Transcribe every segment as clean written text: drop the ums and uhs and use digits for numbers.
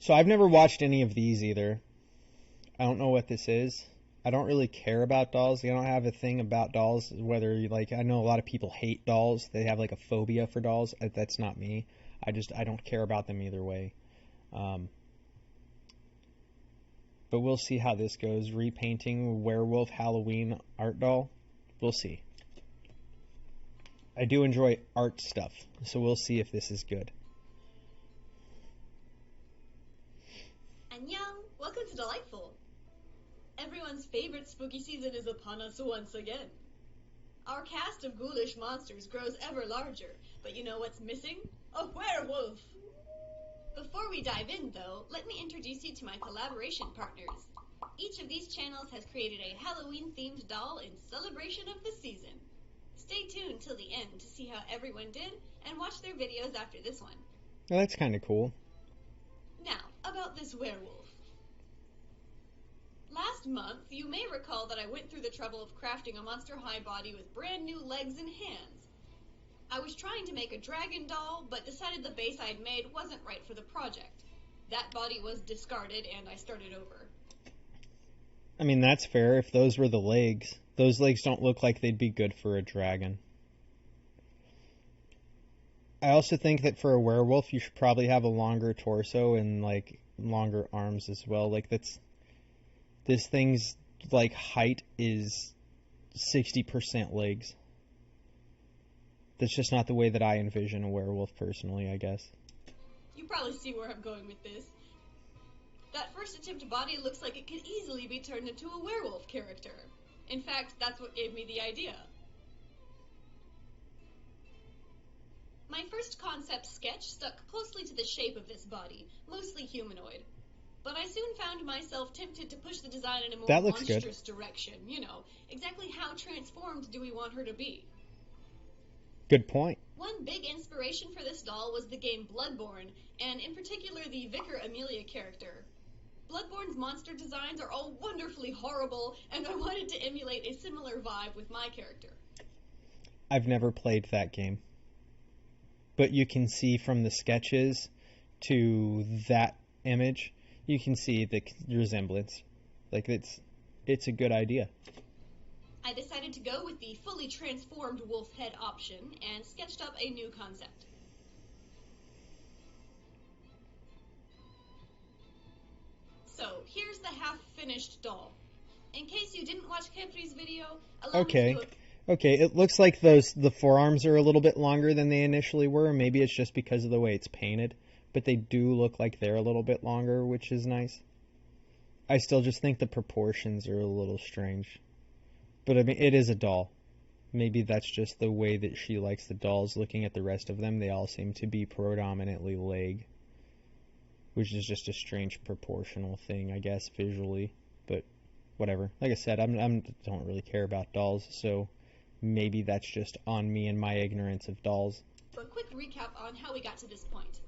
So I've never watched any of these either. I don't know what this is. I don't really care about dolls. I don't have a thing about dolls. Whether you like, I know a lot of people hate dolls. They have like a phobia for dolls. That's not me. I don't care about them either way. Um, but we'll see how this goes. Repainting werewolf Halloween art doll. We'll see. I do enjoy art stuff, so we'll see if this is good. Annyeong! Welcome to Delightful! Everyone's favorite spooky season is upon us once again. Our cast of ghoulish monsters grows ever larger, but you know what's missing? A werewolf! Before we dive in, though, let me introduce you to my collaboration partners. Each of these channels has created a Halloween-themed doll in celebration of the season. Stay tuned till the end to see how everyone did, and watch their videos after this one. Well, that's kind of cool. Now, about this werewolf. Last month, you may recall that I went through the trouble of crafting a Monster High body with brand new legs and hands. I was trying to make a dragon doll, but decided the base I'd made wasn't right for the project. That body was discarded, and I started over. I mean, that's fair if those were the legs. Those legs don't look like they'd be good for a dragon. I also think that for a werewolf, you should probably have a longer torso and, like, longer arms as well. Like, this thing's, like, height is 60% legs. That's just not the way that I envision a werewolf personally, I guess. You probably see where I'm going with this. That first attempt body looks like it could easily be turned into a werewolf character. In fact, that's what gave me the idea. My first concept sketch stuck closely to the shape of this body, mostly humanoid. But I soon found myself tempted to push the design in a more monstrous direction. You know, exactly how transformed do we want her to be? Good point. One big inspiration for this doll was the game Bloodborne, and in particular the Vicar Amelia character. Bloodborne's monster designs are all wonderfully horrible, and I wanted to emulate a similar vibe with my character. I've never played that game. But you can see from the sketches to that image, you can see the resemblance. Like, it's a good idea. I decided to go with the fully transformed wolf head option and sketched up a new concept. So, here's the half-finished doll. In case you didn't watch Kepri's video, allow me to do Okay, it looks like the forearms are a little bit longer than they initially were. Maybe it's just because of the way it's painted. But they do look like they're a little bit longer, which is nice. I still just think the proportions are a little strange. But I mean, it is a doll. Maybe that's just the way that she likes the dolls. Looking at the rest of them, they all seem to be predominantly leg. Which is just a strange proportional thing, I guess, visually. But whatever. Like I said, I don't really care about dolls, so maybe that's just on me and my ignorance of dolls. A quick recap on how we got to this point.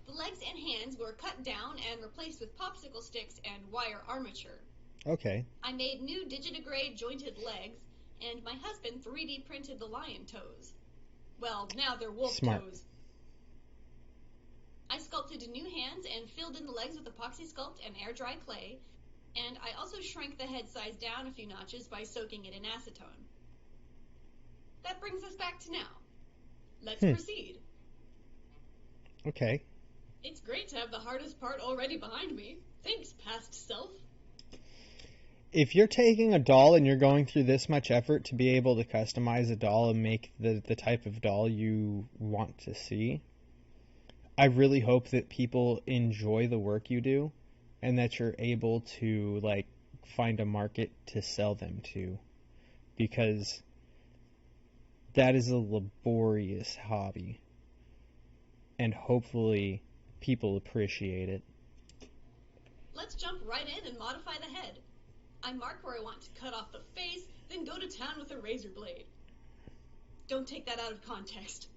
The legs and hands were cut down and replaced with popsicle sticks and wire armature. Okay. I made new digitigrade jointed legs, and my husband 3D printed the lion toes. Well, now they're wolf toes. I sculpted new hands and filled in the legs with epoxy sculpt and air dry clay, and I also shrank the head size down a few notches by soaking it in acetone. That brings us back to now. Let's proceed. Okay. It's great to have the hardest part already behind me. Thanks, past self. If you're taking a doll and you're going through this much effort to be able to customize a doll and make the type of doll you want to see, I really hope that people enjoy the work you do and that you're able to, like, find a market to sell them to, because that is a laborious hobby, and hopefully people appreciate it. Let's jump right in and modify the head. I mark where I want to cut off the face, then go to town with a razor blade. Don't take that out of context.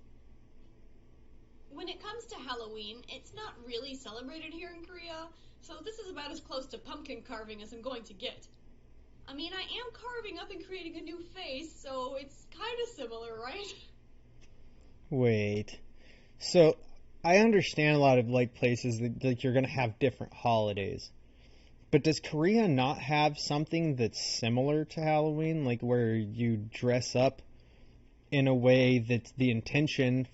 When it comes to Halloween, it's not really celebrated here in Korea, so this is about as close to pumpkin carving as I'm going to get. I mean, I am carving up and creating a new face, so it's kind of similar, right? Wait. So, I understand a lot of like places that like you're gonna have different holidays. But does Korea not have something that's similar to Halloween, like where you dress up in a way that the intention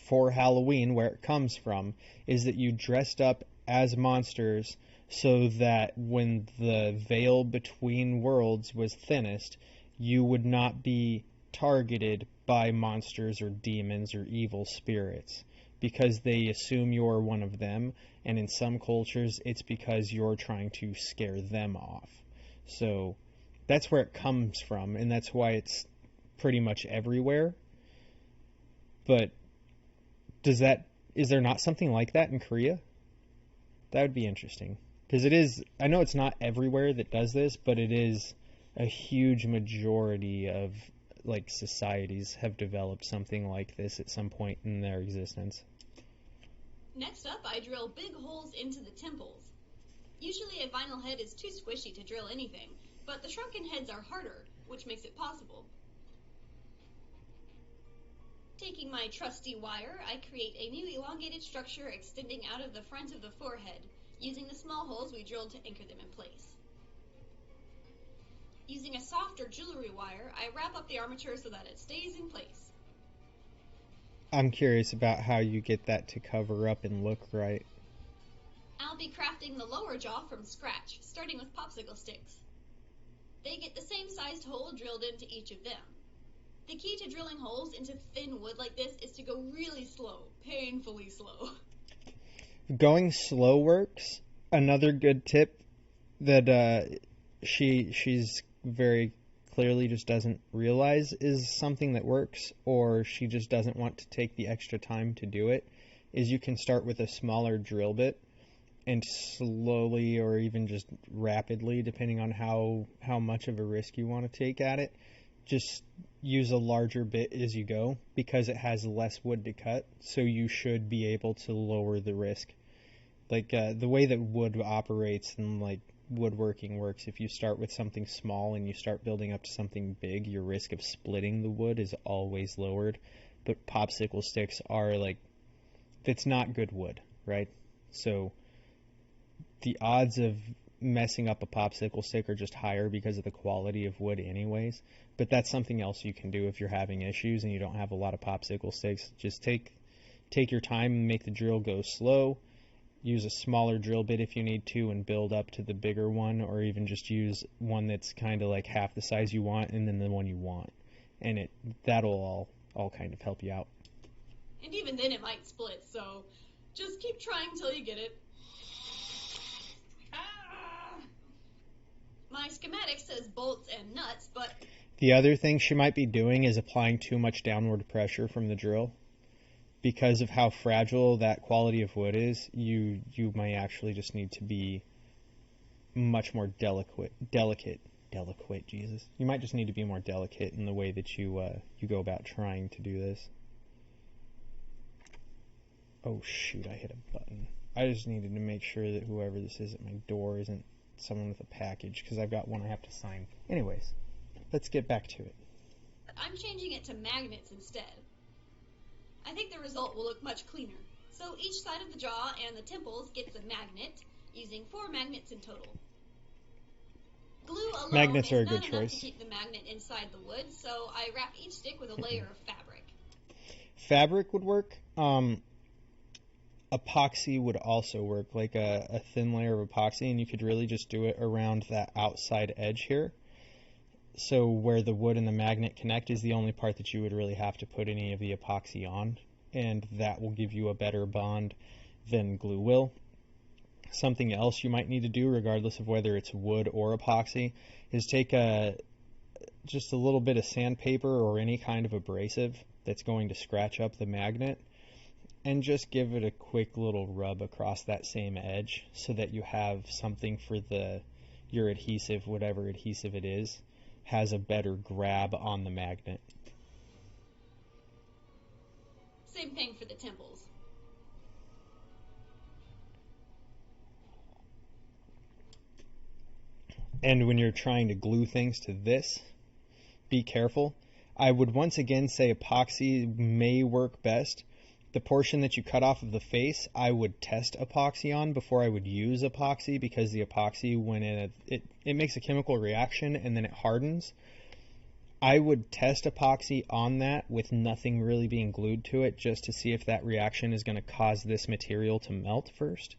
for Halloween, where it comes from, is that you dressed up as monsters so that when the veil between worlds was thinnest, you would not be targeted by monsters or demons or evil spirits because they assume you're one of them, and in some cultures it's because you're trying to scare them off. So that's where it comes from, and that's why it's pretty much everywhere. But is there not something like that in Korea? That would be interesting. Because it is, I know it's not everywhere that does this, but it is a huge majority of like societies have developed something like this at some point in their existence. Next up, I drill big holes into the temples. Usually a vinyl head is too squishy to drill anything, but the shrunken heads are harder, which makes it possible. Taking my trusty wire, I create a new elongated structure extending out of the front of the forehead, using the small holes we drilled to anchor them in place. Using a softer jewelry wire, I wrap up the armature so that it stays in place. I'm curious about how you get that to cover up and look right. I'll be crafting the lower jaw from scratch, starting with popsicle sticks. They get the same sized hole drilled into each of them. The key to drilling holes into thin wood like this is to go really slow, painfully slow. Going slow works. Another good tip that she's very clearly just doesn't realize is something that works, or she just doesn't want to take the extra time to do it, is you can start with a smaller drill bit and slowly or even just rapidly, depending on how much of a risk you want to take at it, just use a larger bit as you go because it has less wood to cut, so you should be able to lower the risk. Like the way that wood operates and like woodworking works, if you start with something small and you start building up to something big, your risk of splitting the wood is always lowered. But popsicle sticks are like, it's not good wood, right? So the odds of messing up a popsicle stick are just higher because of the quality of wood anyways. But that's something else you can do if you're having issues and you don't have a lot of popsicle sticks. Just take your time and make the drill go slow. Use a smaller drill bit if you need to and build up to the bigger one, or even just use one that's kind of like half the size you want and then the one you want. And that'll all kind of help you out. And even then it might split, so just keep trying till you get it. My schematic says bolts and nuts, but the other thing she might be doing is applying too much downward pressure from the drill. Because of how fragile that quality of wood is, you might actually just need to be much more delicate, Jesus. You might just need to be more delicate in the way that you go about trying to do this. Oh shoot, I hit a button. I just needed to make sure that whoever this is at my door isn't someone with a package, because I've got one I have to sign. Anyways, let's get back to it. I'm changing it to magnets instead. I think the result will look much cleaner. So each side of the jaw and the temples gets a magnet, using 4 magnets in total. Glue alone Magnets are is a not good enough choice. to keep the magnet inside the wood, so I wrap each stick with a layer of fabric. Fabric would work. Epoxy would also work, like a thin layer of epoxy, and you could really just do it around that outside edge here. So where the wood and the magnet connect is the only part that you would really have to put any of the epoxy on, and that will give you a better bond than glue will. Something else you might need to do, regardless of whether it's wood or epoxy, is take just a little bit of sandpaper or any kind of abrasive that's going to scratch up the magnet, and just give it a quick little rub across that same edge so that you have something for your adhesive, whatever adhesive it is, has a better grab on the magnet. Same thing for the temples. And when you're trying to glue things to this, be careful. I would once again say epoxy may work best, The portion that you cut off of the face, I would test epoxy on before I would use epoxy, because the epoxy, when it makes a chemical reaction and then it hardens. I would test epoxy on that with nothing really being glued to it, just to see if that reaction is going to cause this material to melt first.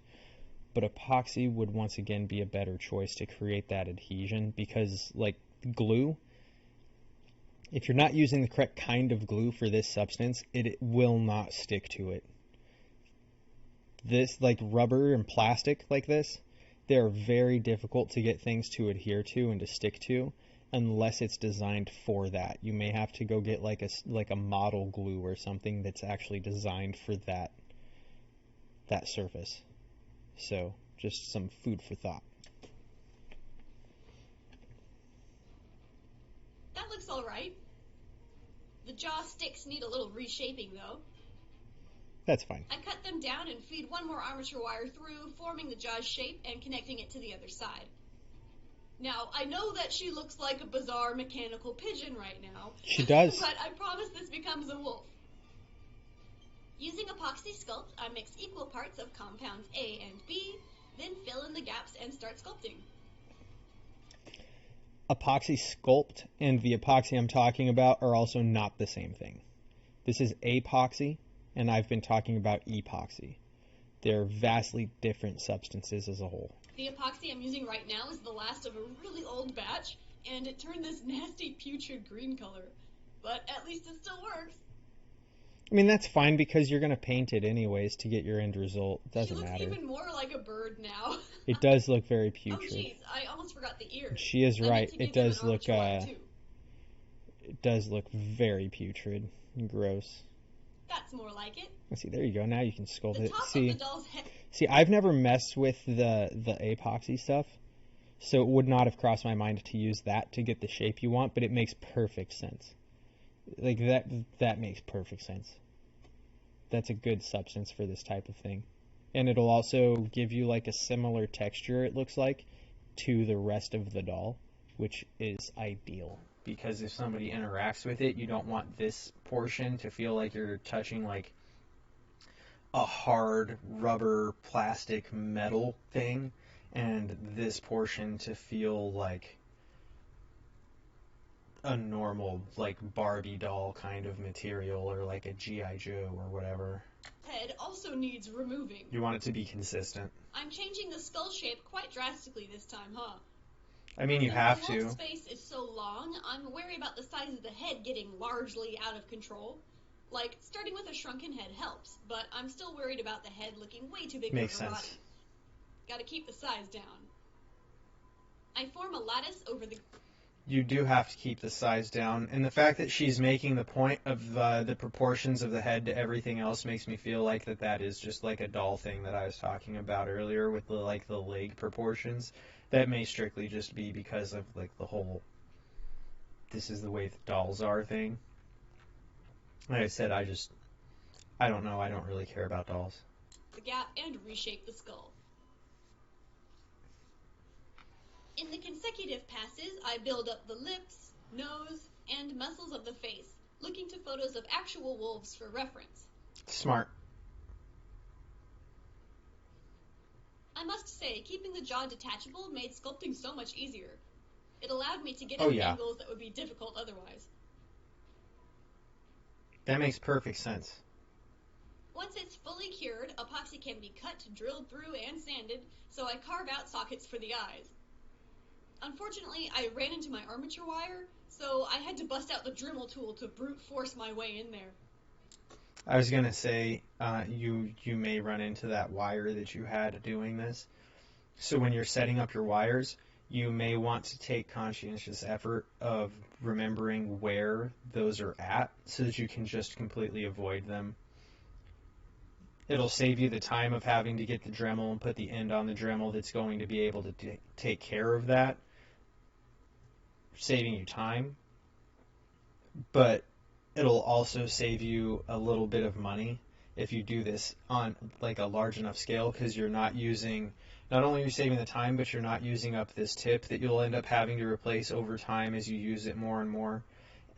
But epoxy would once again be a better choice to create that adhesion, because like glue, if you're not using the correct kind of glue for this substance, it will not stick to it. This, like rubber and plastic like this, they're very difficult to get things to adhere to and to stick to unless it's designed for that. You may have to go get like a model glue or something that's actually designed for that surface. So, just some food for thought. That looks alright. The jaw sticks need a little reshaping, though. That's fine. I cut them down and feed one more armature wire through, forming the jaw's shape and connecting it to the other side. Now, I know that she looks like a bizarre mechanical pigeon right now. She does. But I promise this becomes a wolf. Using Epoxy Sculpt, I mix equal parts of compounds A and B, then fill in the gaps and start sculpting. Epoxy Sculpt and the epoxy I'm talking about are also not the same thing. This is apoxy, and I've been talking about epoxy. They're vastly different substances as a whole. The epoxy I'm using right now is the last of a really old batch, and it turned this nasty putrid green color. But at least it still works. I mean, that's fine because you're going to paint it anyways to get your end result. It doesn't matter. She looks even more like a bird now. It does look very Oh putrid. jeez, I almost forgot the ears. She is right. It does look too. it does look very putrid and gross. That's more like it. Let's see, there you go. Now you can sculpt The it. top of the doll's head. See, I've never messed with the epoxy stuff, so it would not have crossed my mind to use that to get the shape you want, but it makes perfect sense. Like that makes perfect sense. That's a good substance for this type of thing. And it'll also give you like a similar texture, it looks like, to the rest of the doll, which is ideal. Because if somebody interacts with it, you don't want this portion to feel like you're touching like a hard rubber, plastic, metal thing, and this portion to feel like a normal, like, Barbie doll kind of material, or like a G.I. Joe or whatever. Head also needs removing. You want it to be consistent. I'm changing the skull shape quite drastically this time, huh? I mean, you have to. The wolf's face is so long, I'm wary about the size of the head getting largely out of control. Like, starting with a shrunken head helps, but I'm still worried about the head looking way too big Makes for her sense. body. Gotta keep the size down. I form a lattice over the... You do have to keep the size down, and the fact that she's making the point of the proportions of the head to everything else makes me feel like that is just like a doll thing that I was talking about earlier with the leg proportions. That may strictly just be because of like the whole this is the way the dolls are thing. Like I said, I don't know, I don't really care about dolls. the gap and reshape the skull. In the consecutive passes, I build up the lips, nose, and muscles of the face, looking to photos of actual wolves for reference. Smart. I must say, keeping the jaw detachable made sculpting so much easier. It allowed me to get Oh, at yeah. angles that would be difficult otherwise. That makes perfect sense. Once it's fully cured, epoxy can be cut, drilled through, and sanded, so I carve out sockets for the eyes. Unfortunately, I ran into my armature wire, so I had to bust out the Dremel tool to brute force my way in there. I was going to say, you may run into that wire that you had doing this. So when you're setting up your wires, you may want to take conscientious effort of remembering where those are at so that you can just completely avoid them. It'll save you the time of having to get the Dremel and put the end on the Dremel that's going to be able to take care of that, saving you time. But it'll also save you a little bit of money if you do this on like a large enough scale, because you're not only are you saving the time, but you're not using up this tip that you'll end up having to replace over time as you use it more and more.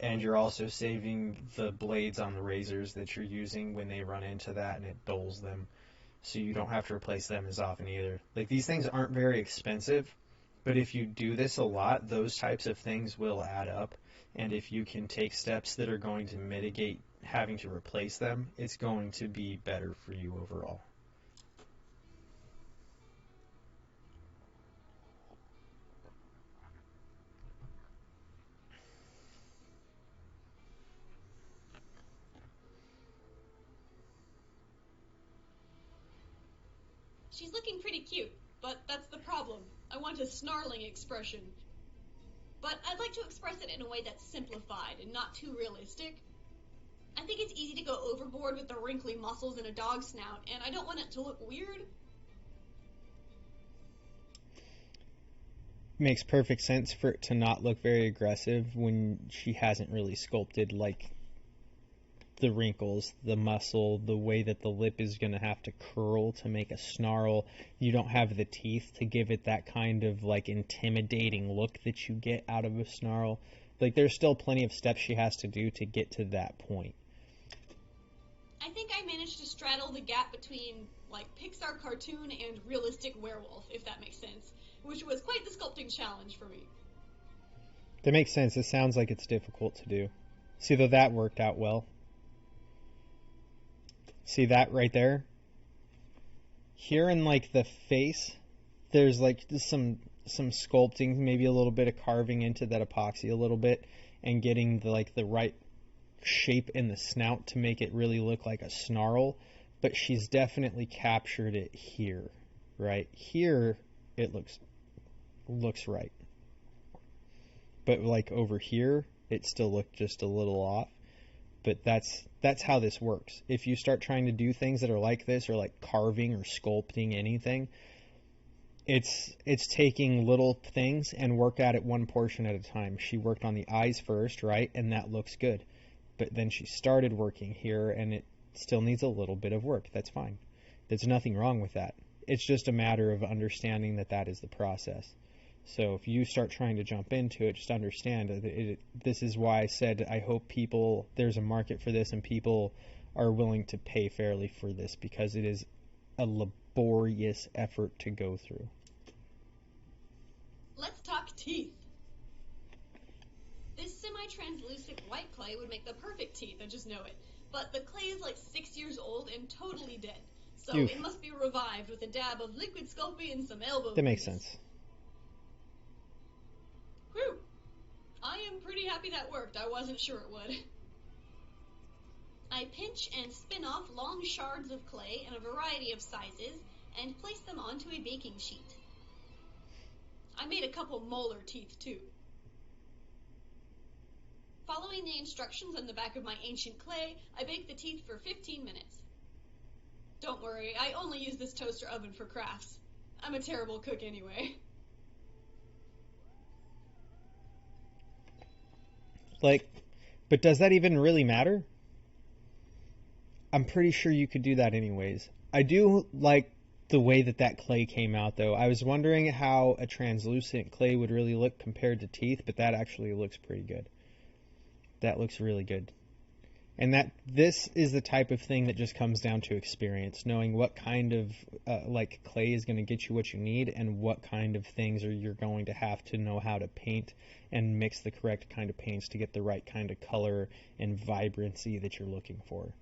And you're also saving the blades on the razors that you're using when they run into that and it dulls them. So you don't have to replace them as often either. Like, these things aren't very expensive, but if you do this a lot, those types of things will add up. And if you can take steps that are going to mitigate having to replace them, it's going to be better for you overall. She's looking pretty cute, but that's the problem. I want a snarling expression. But I'd like to express it in a way that's simplified and not too realistic. I think it's easy to go overboard with the wrinkly muscles and a dog snout, and I don't want it to look weird. Makes perfect sense for it to not look very aggressive when she hasn't really sculpted like the wrinkles, the muscle, the way that the lip is going to have to curl to make a snarl. You don't have the teeth to give it that kind of like intimidating look that you get out of a snarl. Like, there's still plenty of steps she has to do to get to that point. I think I managed to straddle the gap between like Pixar cartoon and realistic werewolf, if that makes sense, which was quite the sculpting challenge for me. That makes sense. It sounds like it's difficult to do. See, though, that worked out well. See that right there? Here in like the face, there's like some sculpting, maybe a little bit of carving into that epoxy a little bit, and getting the right shape in the snout to make it really look like a snarl. But she's definitely captured it here, right? Here it looks right. But like over here, it still looked just a little off. But that's how this works. If you start trying to do things that are like this, or like carving or sculpting anything, it's taking little things and work at it one portion at a time. She worked on the eyes first, right? And that looks good. But then she started working here, and it still needs a little bit of work. That's fine. There's nothing wrong with that. It's just a matter of understanding that that is the process. So if you start trying to jump into it, just understand this is why I said I hope there's a market for this and people are willing to pay fairly for this, because it is a laborious effort to go through. Let's talk teeth. This semi-translucent white clay would make the perfect teeth, I just know it. But the clay is like 6 years old and totally dead. So Oof. It must be revived with a dab of liquid Sculpey and some elbow That makes grease. sense. Whew. I am pretty happy that worked. I wasn't sure it would. I pinch and spin off long shards of clay in a variety of sizes and place them onto a baking sheet. I made a couple molar teeth too. Following the instructions on the back of my ancient clay, I bake the teeth for 15 minutes. Don't worry, I only use this toaster oven for crafts. I'm a terrible cook anyway. But does that even really matter? I'm pretty sure you could do that anyways. I do like the way that clay came out, though. I was wondering how a translucent clay would really look compared to teeth, but that actually looks pretty good. That looks really good. And this is the type of thing that just comes down to experience, knowing what kind of clay is going to get you what you need, and what kind of things you're going to have to know how to paint and mix the correct kind of paints to get the right kind of color and vibrancy that you're looking for.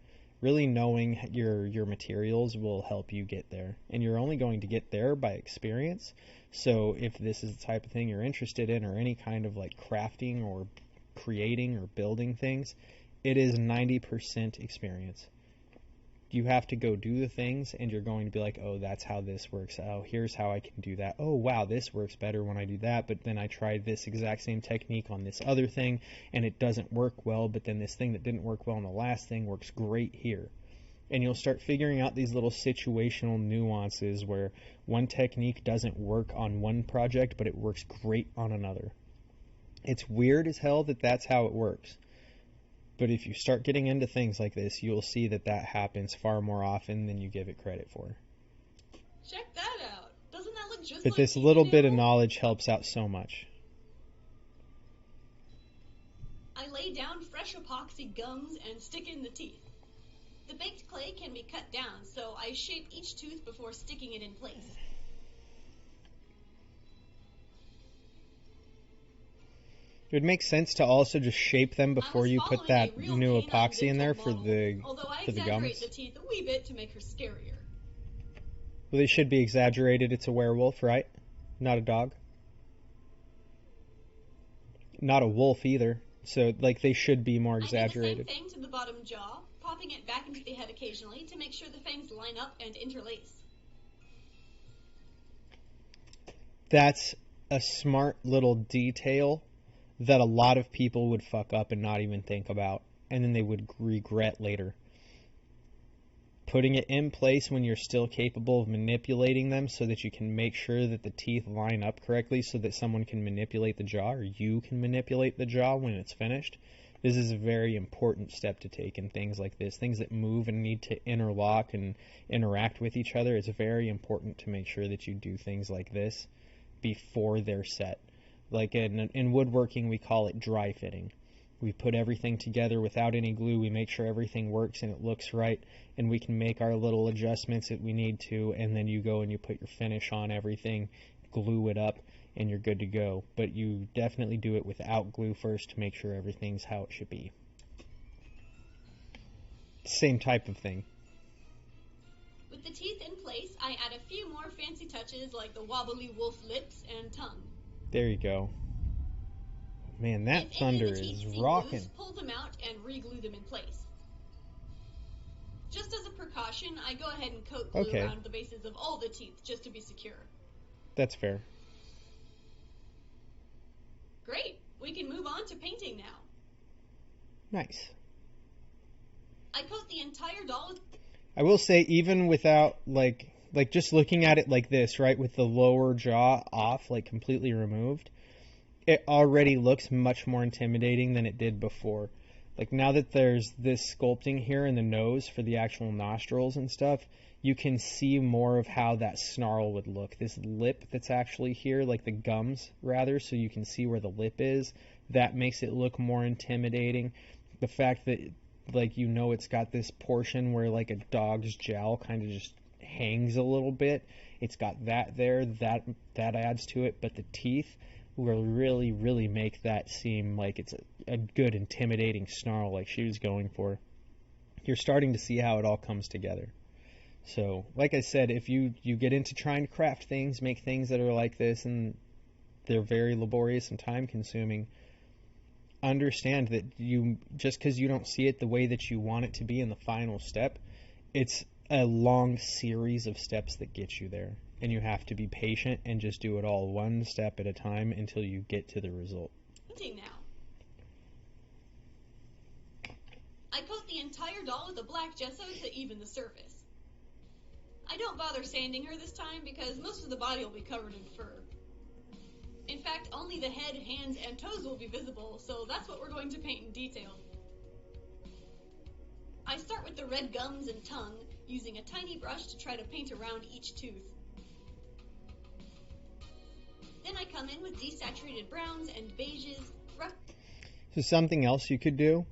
Really knowing your materials will help you get there, and you're only going to get there by experience. So if this is the type of thing you're interested in, or any kind of like crafting or creating or building things, it is 90% experience. You have to go do the things, and you're going to be like, oh, that's how this works. Oh, here's how I can do that. Oh, wow, this works better when I do that, but then I tried this exact same technique on this other thing, and it doesn't work well, but then this thing that didn't work well on the last thing works great here. And you'll start figuring out these little situational nuances where one technique doesn't work on one project, but it works great on another. It's weird as hell that that's how it works. But if you start getting into things like this, you'll see that happens far more often than you give it credit for. Check that out. Doesn't that look just But like this teeth little bit of enamel? knowledge helps out so much. I I lay down fresh epoxy gums and stick in the teeth. The baked clay can be cut down, so I shape each tooth before sticking it in place. It would make sense to also just shape them before you put that new epoxy in there for the although I for the exaggerate gums. the teeth a wee bit to make her scarier. Well, they should be exaggerated. It's a werewolf, right? Not a dog. Not a wolf either. So, like, they should be more exaggerated. I do the same thing to the bottom jaw, popping it back into the head occasionally to make sure the fangs line up and interlace. That's a smart little detail that a lot of people would fuck up and not even think about, and then they would regret later. Putting it in place when you're still capable of manipulating them so that you can make sure that the teeth line up correctly so that someone can manipulate the jaw, or you can manipulate the jaw when it's finished. This is a very important step to take in things like this. Things that move and need to interlock and interact with each other. It's very important to make sure that you do things like this before they're set. Like in woodworking, we call it dry fitting. We put everything together without any glue. We make sure everything works and it looks right, and we can make our little adjustments that we need to, and then you go and you put your finish on everything, glue it up, and you're good to go. But you definitely do it without glue first to make sure everything's how it should be. Same type of thing. With the teeth in place, I add a few more fancy touches like the wobbly wolf lips and tongue. There you go. Man, that thunder is rocking. Loose, pull them out and re-glue them in place. Just as a precaution, I go ahead and coat glue around the bases of all the teeth just to be secure. That's fair. Great. We can move on to painting now. Nice. I coat the entire doll with... I will say, even without, like just looking at it like this, right, with the lower jaw off, like completely removed, it already looks much more intimidating than it did before. Like, now that there's this sculpting here in the nose for the actual nostrils and stuff, you can see more of how that snarl would look. This lip that's actually here, like the gums, rather, so you can see where the lip is, that makes it look more intimidating. The fact that, like, you know, it's got this portion where, like, a dog's jowl kind of just hangs a little bit. It's got that there, that adds to it, but the teeth will really, really make that seem like it's a good, intimidating snarl like she was going for. You're starting to see how it all comes together. So, like I said, if you get into trying to craft things, make things that are like this, and they're very laborious and time-consuming, understand that just because you don't see it the way that you want it to be in the final step, it's a long series of steps that get you there. And you have to be patient and just do it all one step at a time until you get to the result. Now. I coat the entire doll with a black gesso to even the surface. I don't bother sanding her this time because most of the body will be covered in fur. In fact, only the head, hands, and toes will be visible, so that's what we're going to paint in detail. I start with the red gums and tongue, using a tiny brush to try to paint around each tooth. Then I come in with desaturated browns and beiges. So something else you could do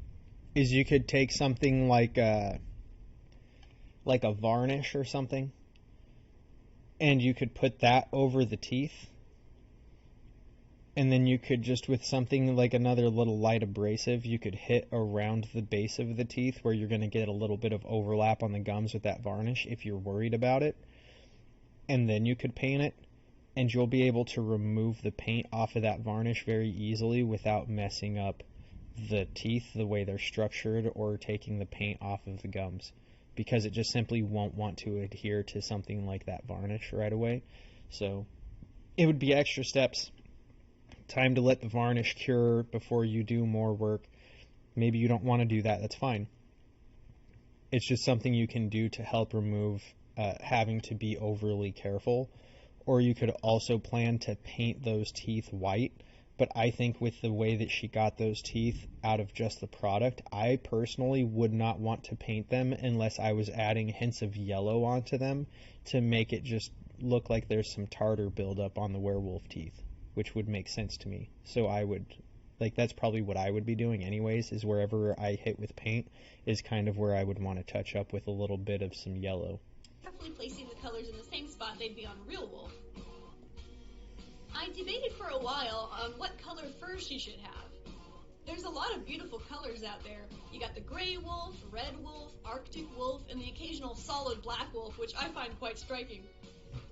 is you could take something like a varnish or something, and you could put that over the teeth, and then you could just, with something like another little light abrasive, you could hit around the base of the teeth where you're going to get a little bit of overlap on the gums with that varnish if you're worried about it, and then you could paint it. And you'll be able to remove the paint off of that varnish very easily without messing up the teeth, the way they're structured, or taking the paint off of the gums, because it just simply won't want to adhere to something like that varnish right away. So it would be extra steps. Time to let the varnish cure before you do more work. Maybe you don't want to do that. That's fine. It's just something you can do to help remove having to be overly careful. Or you could also plan to paint those teeth white. But I think with the way that she got those teeth out of just the product, I personally would not want to paint them unless I was adding hints of yellow onto them to make it just look like there's some tartar buildup on the werewolf teeth, which would make sense to me. So I would Like, that's probably what I would be doing anyways, is wherever I hit with paint is kind of where I would want to touch up with a little bit of some yellow. Carefully placing the colors in the same spot they'd be on a real wolf. I debated for a while on what color fur she should have. There's a lot of beautiful colors out there. You got the gray wolf, red wolf, arctic wolf, and the occasional solid black wolf, which I find quite striking.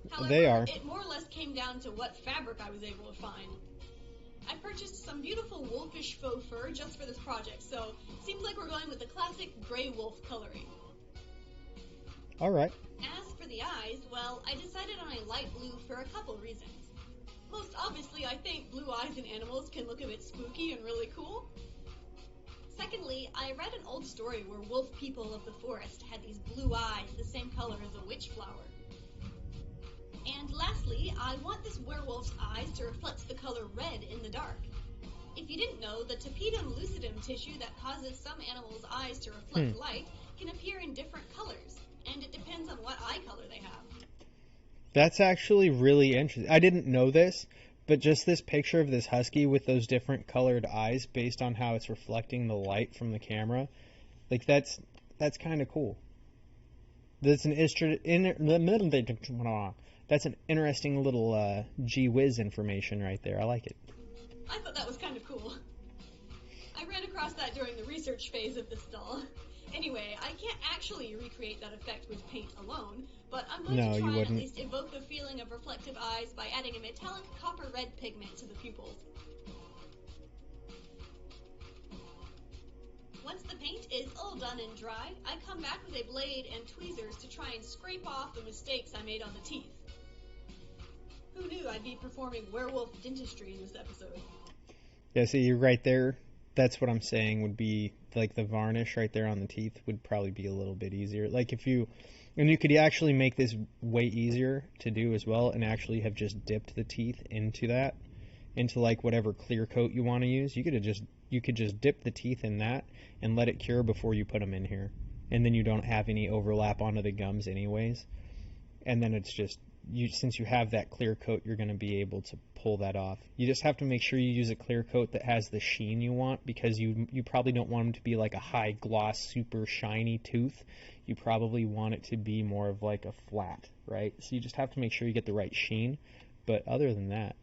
However, They are. it more or less came down to what fabric I was able to find. I purchased some beautiful wolfish faux fur just for this project, so it seems like we're going with the classic gray wolf coloring. Alright. As for the eyes, well, I decided on a light blue for a couple reasons. Most obviously, I think blue eyes in animals can look a bit spooky and really cool. Secondly, I read an old story where wolf people of the forest had these blue eyes the same color as a witch flower. And lastly, I want this werewolf's eyes to reflect the color red in the dark. If you didn't know, the tapetum lucidum tissue that causes some animals' eyes to reflect light can appear in different colors, and it depends on what eye color they have. That's actually really interesting. I didn't know this, but just this picture of this husky with those different colored eyes based on how it's reflecting the light from the camera, like that's kind of cool. That's an interesting little gee whiz information right there. I like it. I thought that was kind of cool. I ran across that during the research phase of this doll. Anyway, I can't actually recreate that effect with paint alone, but I'm going to try and at least evoke the feeling of reflective eyes by adding a metallic copper red pigment to the pupils. Once the paint is all done and dry, I come back with a blade and tweezers to try and scrape off the mistakes I made on the teeth. Who knew I'd be performing werewolf dentistry in this episode? Yeah, see, you're right there. That's what I'm saying would be, like, the varnish right there on the teeth would probably be a little bit easier. Like, and you could actually make this way easier to do as well and actually have just dipped the teeth into like whatever clear coat you want to use. You could just dip the teeth in that and let it cure before you put them in here. And then you don't have any overlap onto the gums anyways. And then it's just, since you have that clear coat, you're going to be able to pull that off. You just have to make sure you use a clear coat that has the sheen you want, because you probably don't want them to be like a high gloss, super shiny tooth. You probably want it to be more of like a flat, right? So you just have to make sure you get the right sheen. But other than that,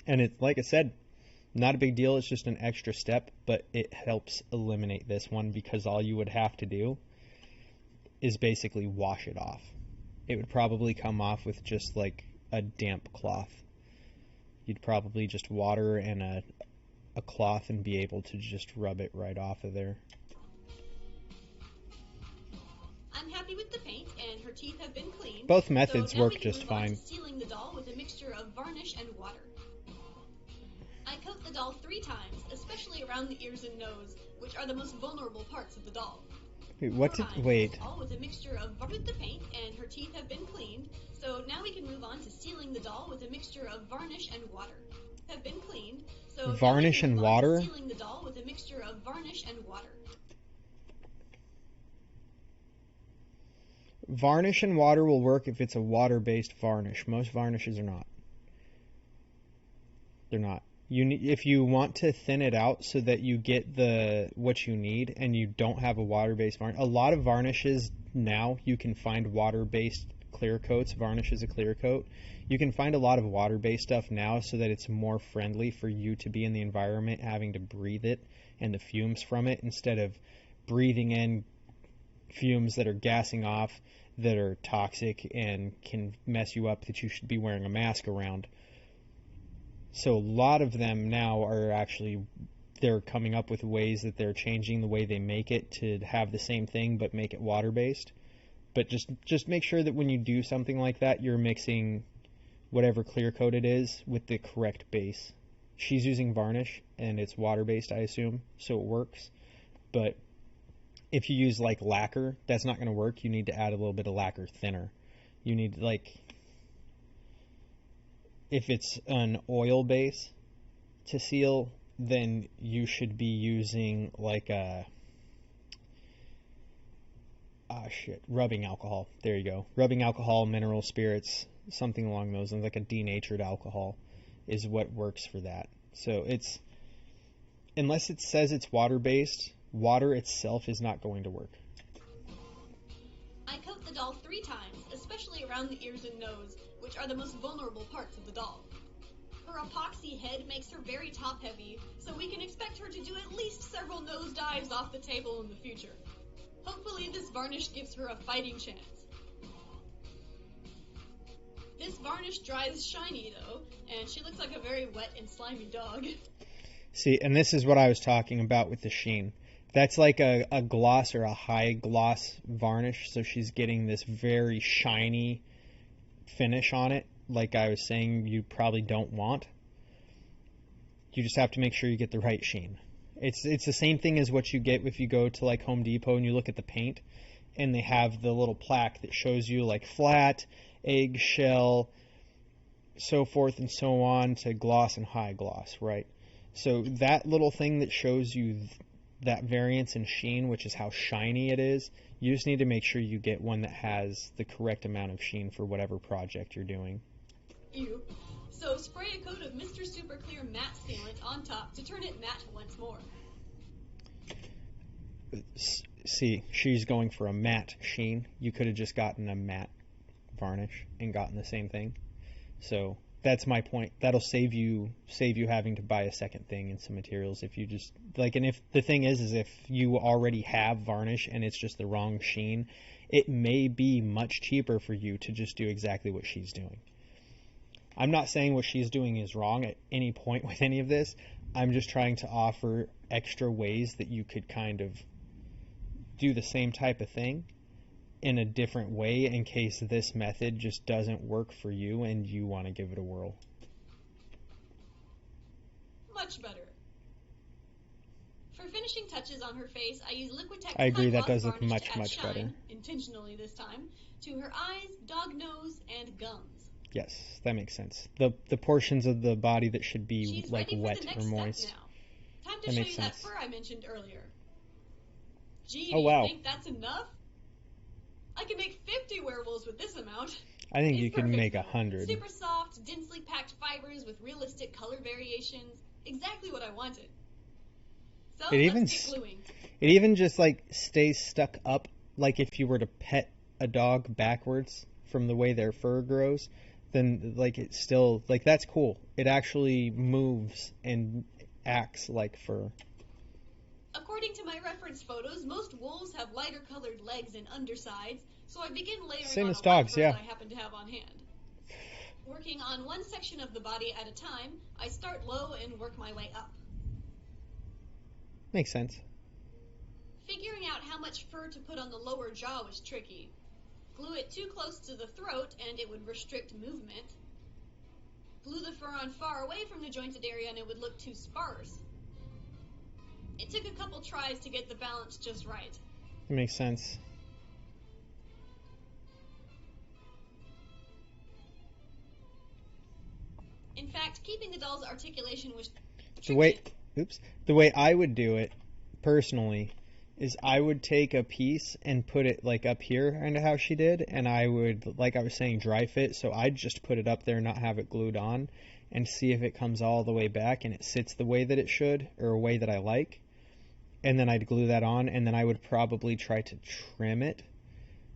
and it's like I said, not a big deal. It's just an extra step, but it helps eliminate this one, because all you would have to do is basically wash it off. It would probably come off with just like a damp cloth. You'd probably just water and a cloth and be able to just rub it right off of there. I'm happy with the paint, and her teeth have been cleaned. Both methods so now work we can just move on fine. to sealing the doll with a mixture of varnish and water. I coat the doll 3 times, especially around the ears and nose, which are the most vulnerable parts of the doll. Wait. All with a mixture of with the paint, and her teeth have been cleaned. So now we can move on to sealing the doll with a mixture of varnish and water. Have been cleaned. So varnish and water? Sealing the doll with a mixture of varnish and water. Varnish and water will work if it's a water-based varnish. Most varnishes are not. They're not. If you want to thin it out so that you get what you need and you don't have a water-based varnish. A lot of varnishes now, you can find water-based clear coats. Varnish is a clear coat. You can find a lot of water-based stuff now so that it's more friendly for you to be in the environment, having to breathe it and the fumes from it, instead of breathing in fumes that are gassing off, that are toxic and can mess you up, that you should be wearing a mask around. So a lot of them now are actually, they're coming up with ways that they're changing the way they make it to have the same thing but make it water-based. But just make sure that when you do something like that, you're mixing whatever clear coat it is with the correct base. She's using varnish, and it's water-based, I assume, so it works. But if you use like lacquer, that's not going to work. You need to add a little bit of lacquer thinner. You need, like, if it's an oil base to seal, then you should be using like rubbing alcohol. There you go. Rubbing alcohol, mineral spirits, something along those lines, like a denatured alcohol is what works for that. So unless it says it's water-based, water itself is not going to work. I coat the doll 3 times, especially around the ears and nose, which are the most vulnerable parts of the doll. Her epoxy head makes her very top-heavy, so we can expect her to do at least several nose dives off the table in the future. Hopefully this varnish gives her a fighting chance. This varnish dries shiny though, and she looks like a very wet and slimy dog. See, and this is what I was talking about with the sheen. That's like a gloss or a high gloss varnish, so she's getting this very shiny finish on it, like I was saying you probably don't want. You just have to make sure you get the right sheen. It's the same thing as what you get if you go to like Home Depot and you look at the paint, and they have the little plaque that shows you like flat, eggshell, so forth and so on, to gloss and high gloss, right? So that little thing that shows you that variance in sheen, which is how shiny it is, you just need to make sure you get one that has the correct amount of sheen for whatever project you're doing. Ew. So spray a coat of Mr. Super Clear Matte Sealant on top to turn it matte once more. See, she's going for a matte sheen. You could have just gotten a matte varnish and gotten the same thing. So that's my point. That'll save you having to buy a second thing and some materials if you just like. And if the thing is if you already have varnish and it's just the wrong sheen, it may be much cheaper for you to just do exactly what she's doing. I'm not saying what she's doing is wrong at any point with any of this. I'm just trying to offer extra ways that you could kind of do the same type of thing in a different way in case this method just doesn't work for you and you want to give it a whirl. Much better. For finishing touches on her face, I use Liquitex I agree, that High does Gloss look Varnish to add much shine, better. intentionally this time, to her eyes, dog nose, and gums. Yes, that makes sense. The portions of the body that should be She's like ready for wet the or next moist. step now. Time to That show makes you that sense. fur I mentioned earlier. Gee, Oh, do wow. you think that's enough? I can make 50 werewolves with this amount. I think It's you can perfect, make though. 100. Super soft, densely packed fibers with realistic color variations. Exactly what I wanted. So It even let's get gluing. It even just like stays stuck up, like if you were to pet a dog backwards from the way their fur grows, then like it's still like that's cool. It actually moves and acts like fur. According to my reference photos, most wolves have lighter colored legs and undersides, so I begin layering Same on as a dogs, white fur yeah. that I happen to have on hand. Working on one section of the body at a time, I start low and work my way up. Makes sense. Figuring out how much fur to put on the lower jaw was tricky. Glue it too close to the throat and it would restrict movement. Glue the fur on far away from the jointed area and it would look too sparse. It took a couple tries to get the balance just right. It makes sense. In fact, keeping the doll's articulation was The way, tricky. the way I would do it personally is I would take a piece and put it like up here, kind of how she did, and I would, like I was saying, dry fit. So I'd just put it up there, not have it glued on, and see if it comes all the way back and it sits the way that it should, or a way that I like. And then I'd glue that on, and then I would probably try to trim it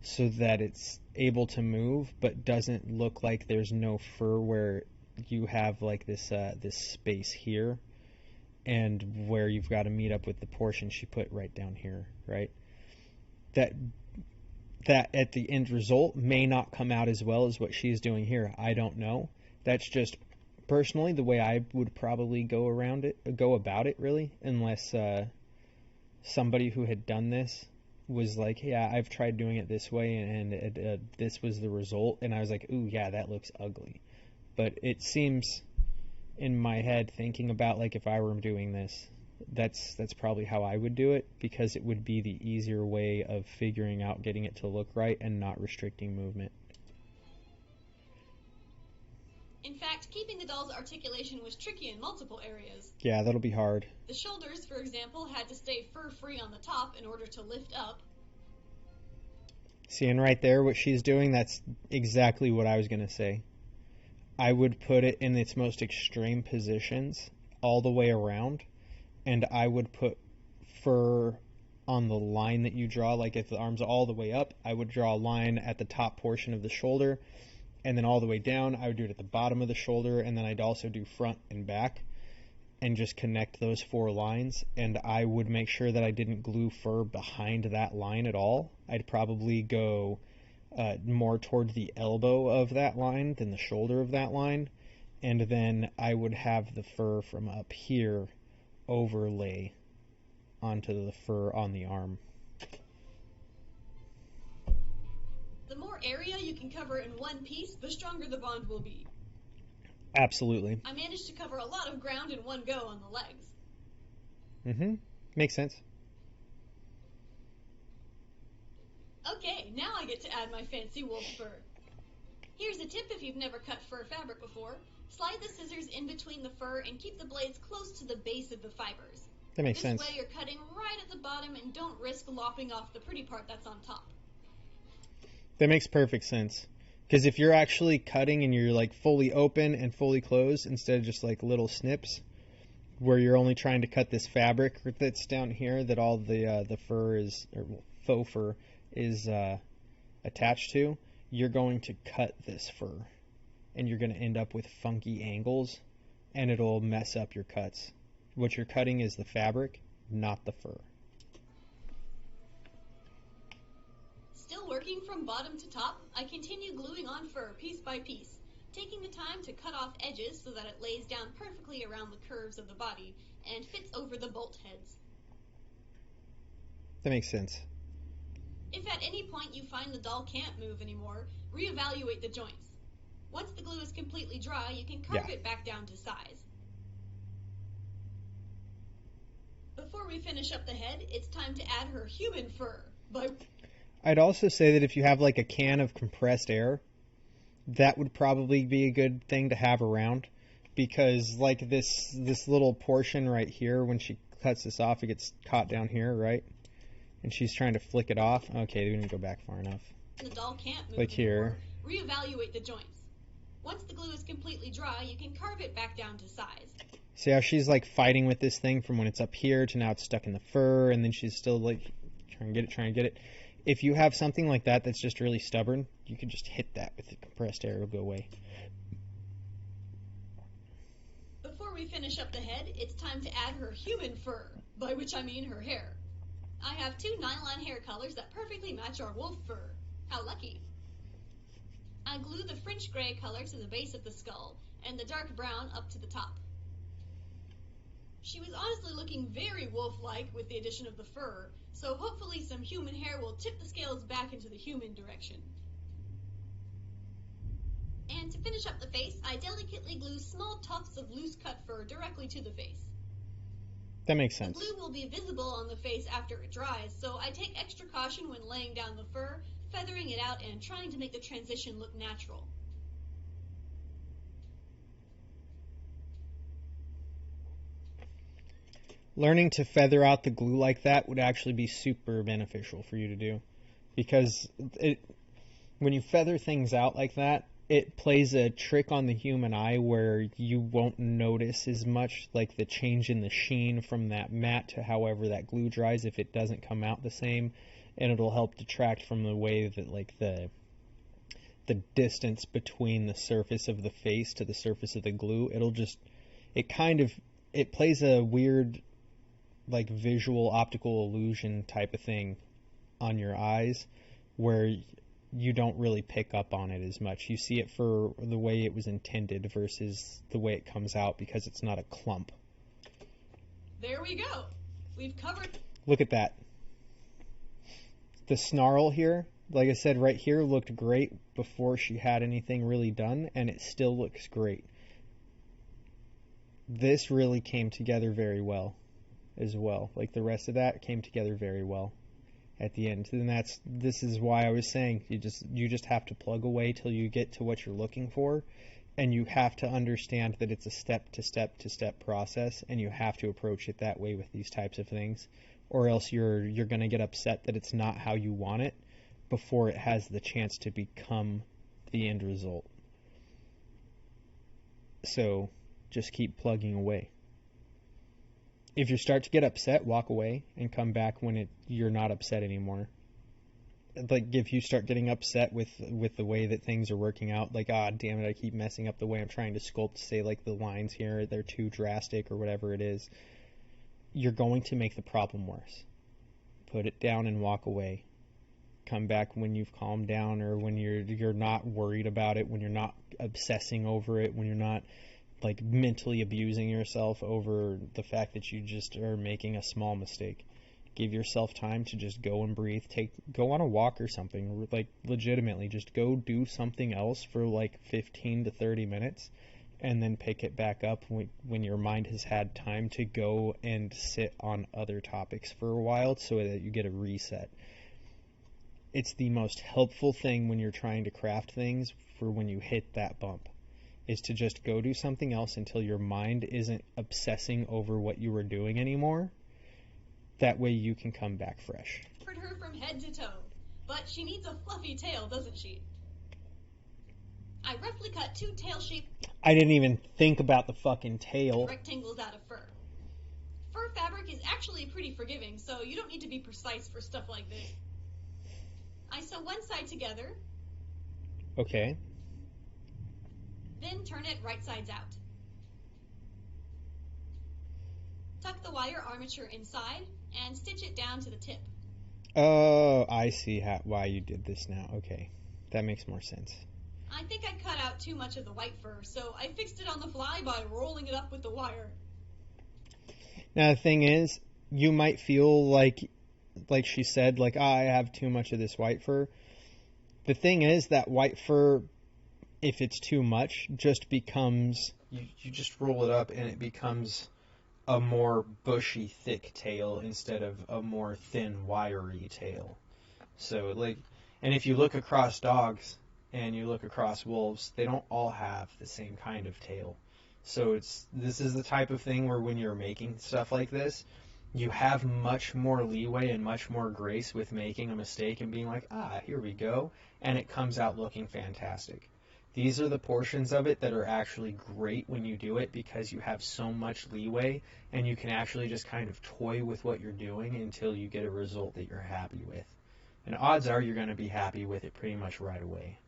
so that it's able to move, but doesn't look like there's no fur where you have like this space here, and where you've got to meet up with the portion she put right down here, right? That at the end result may not come out as well as what she's doing here. I don't know. That's just personally the way I would probably go about it, really, unless somebody who had done this was like, yeah, I've tried doing it this way, and this was the result, and I was like, ooh, yeah, that looks ugly. But it seems, in my head, thinking about like if I were doing this, that's probably how I would do it, because it would be the easier way of figuring out getting it to look right and not restricting movement. In fact, keeping the doll's articulation was tricky in multiple areas. Yeah, that'll be hard. The shoulders, for example, had to stay fur-free on the top in order to lift up. Seeing right there what she's doing, that's exactly what I was going to say. I would put it in its most extreme positions all the way around, and I would put fur on the line that you draw. Like if the arm's all the way up, I would draw a line at the top portion of the shoulder, and then all the way down, I would do it at the bottom of the shoulder, and then I'd also do front and back, and just connect those 4 lines. And I would make sure that I didn't glue fur behind that line at all. I'd probably go more toward the elbow of that line than the shoulder of that line, and then I would have the fur from up here overlay onto the fur on the arm. The more area you can cover in one piece, the stronger the bond will be. Absolutely. I managed to cover a lot of ground in one go on the legs. Makes sense. Okay, now I get to add my fancy wolf fur. Here's a tip if you've never cut fur fabric before. Slide the scissors in between the fur and keep the blades close to the base of the fibers. That makes sense. This way you're cutting right at the bottom and don't risk lopping off the pretty part that's on top. That makes perfect sense. Because if you're actually cutting and you're like fully open and fully closed instead of just like little snips, where you're only trying to cut this fabric that's down here that all the fur is, or faux fur is attached to, you're going to cut this fur and you're going to end up with funky angles and it'll mess up your cuts. What you're cutting is the fabric, not the fur. Still working from bottom to top, I continue gluing on fur piece by piece, taking the time to cut off edges so that it lays down perfectly around the curves of the body and fits over the bolt heads. That makes sense. If at any point you find the doll can't move anymore, reevaluate the joints. Once the glue is completely dry, you can carve it back down to size. Before we finish up the head, it's time to add her human fur. I'd also say that if you have like a can of compressed air, that would probably be a good thing to have around, because like this little portion right here, when she cuts this off, it gets caught down here, right? And she's trying to flick it off. Okay, we didn't go back far enough. The doll can't move like anymore. Here. Reevaluate the joints. Once the glue is completely dry, you can carve it back down to size. See how she's like fighting with this thing from when it's up here to now it's stuck in the fur, and then she's still like trying to get it. If you have something like that that's just really stubborn, you can just hit that with the compressed air, it'll go away. Before we finish up the head, it's time to add her human fur, by which I mean her hair. I have 2 nylon hair colors that perfectly match our wolf fur. How lucky. I glue the French gray color to the base of the skull and the dark brown up to the top. She was honestly looking very wolf-like with the addition of the fur, so hopefully some human hair will tip the scales back into the human direction. And to finish up the face, I delicately glue small tufts of loose-cut fur directly to the face. That makes sense. The glue will be visible on the face after it dries, so I take extra caution when laying down the fur, feathering it out and trying to make the transition look natural. Learning to feather out the glue like that would actually be super beneficial for you to do, because when you feather things out like that, it plays a trick on the human eye where you won't notice as much, like the change in the sheen from that matte to however that glue dries if it doesn't come out the same, and it'll help detract from the way that like the distance between the surface of the face to the surface of the glue, it plays a weird like visual optical illusion type of thing on your eyes where you don't really pick up on it as much. You see it for the way it was intended versus the way it comes out because it's not a clump. There we go. We've covered... Look at that. The snarl here, like I said, right here looked great before she had anything really done, and it still looks great. This really came together very well as well. Like the rest of that came together very well at the end. And this is why I was saying you just have to plug away till you get to what you're looking for, and you have to understand that it's a step to step to step process, and you have to approach it that way with these types of things, or else you're going to get upset that it's not how you want it before it has the chance to become the end result. So just keep plugging away. If you start to get upset, walk away and come back when you're not upset anymore. Like if you start getting upset with the way that things are working out, like, ah, damn it, I keep messing up the way I'm trying to sculpt, say, like the lines here, they're too drastic or whatever it is, you're going to make the problem worse. Put it down and walk away. Come back when you've calmed down, or when you're not worried about it, when you're not obsessing over it, when you're not like mentally abusing yourself over the fact that you just are making a small mistake. Give yourself time to just go and breathe. Go on a walk or something. Like, legitimately, just go do something else for like 15 to 30 minutes, and then pick it back up when your mind has had time to go and sit on other topics for a while, so that you get a reset. It's the most helpful thing when you're trying to craft things for when you hit that bump, is to just go do something else until your mind isn't obsessing over what you were doing anymore. That way you can come back fresh. Covered her from head to toe, but she needs a fluffy tail, doesn't she? I roughly cut 2 tail-shaped I didn't even think about the fucking tail. rectangles out of fur. Fur fabric is actually pretty forgiving, so you don't need to be precise for stuff like this. I sew one side together, Okay. then turn it right sides out. Tuck the wire armature inside and stitch it down to the tip. Oh, I see why you did this now. Okay. That makes more sense. I think I cut out too much of the white fur, so I fixed it on the fly by rolling it up with the wire. Now, the thing is, you might feel like she said, like, I have too much of this white fur. The thing is, that white fur, if it's too much, just becomes... You just roll it up and it becomes a more bushy, thick tail instead of a more thin, wiry tail. So, like, and if you look across dogs and you look across wolves, they don't all have the same kind of tail. So this is the type of thing where when you're making stuff like this, you have much more leeway and much more grace with making a mistake and being like, here we go, and it comes out looking fantastic. These are the portions of it that are actually great when you do it, because you have so much leeway and you can actually just kind of toy with what you're doing until you get a result that you're happy with. And odds are you're going to be happy with it pretty much right away.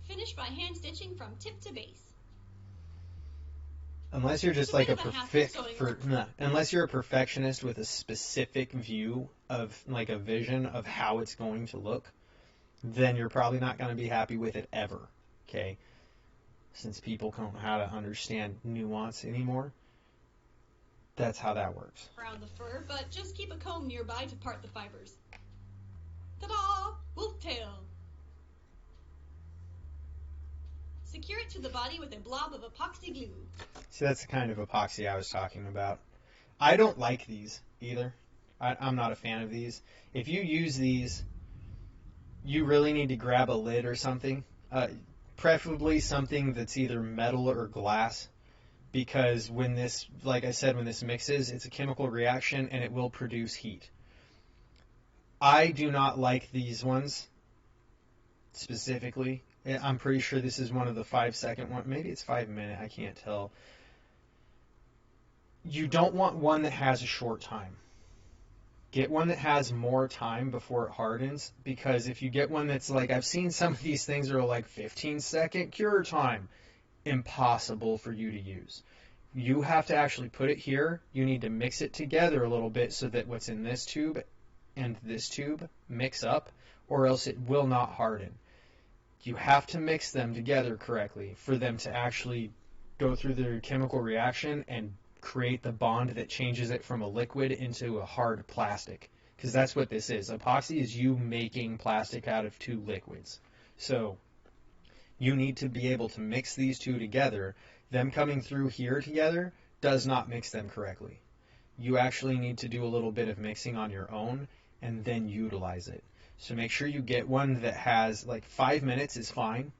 Finish by hand stitching from tip to base. Unless you're just like unless you're a perfectionist with a specific view of, like, a vision of how it's going to look, then you're probably not going to be happy with it ever, okay? Since people don't know how to understand nuance anymore, that's how that works. Around the fur, but just keep a comb nearby to part the fibers. Ta-da! Wolf tail! Secure it to the body with a blob of epoxy glue. See, that's the kind of epoxy I was talking about. I don't like these either. I'm not a fan of these. If you use these, you really need to grab a lid or something. Preferably something that's either metal or glass, because when this, like I said, when this mixes, it's a chemical reaction and it will produce heat. I do not like these ones specifically. I'm pretty sure this is one of the 5-second one. Maybe it's 5-minute. I can't tell. You don't want one that has a short time. Get one that has more time before it hardens, because if you get one that's like, I've seen some of these things that are like 15-second cure time, impossible for you to use. You have to actually put it here. You need to mix it together a little bit so that what's in this tube and this tube mix up, or else it will not harden. You have to mix them together correctly for them to actually go through their chemical reaction and create the bond that changes it from a liquid into a hard plastic. Because that's what this is. Epoxy is you making plastic out of two liquids. So you need to be able to mix these two together. Them coming through here together does not mix them correctly. You actually need to do a little bit of mixing on your own and then utilize it. So make sure you get one that has, like, 5 minutes is fine,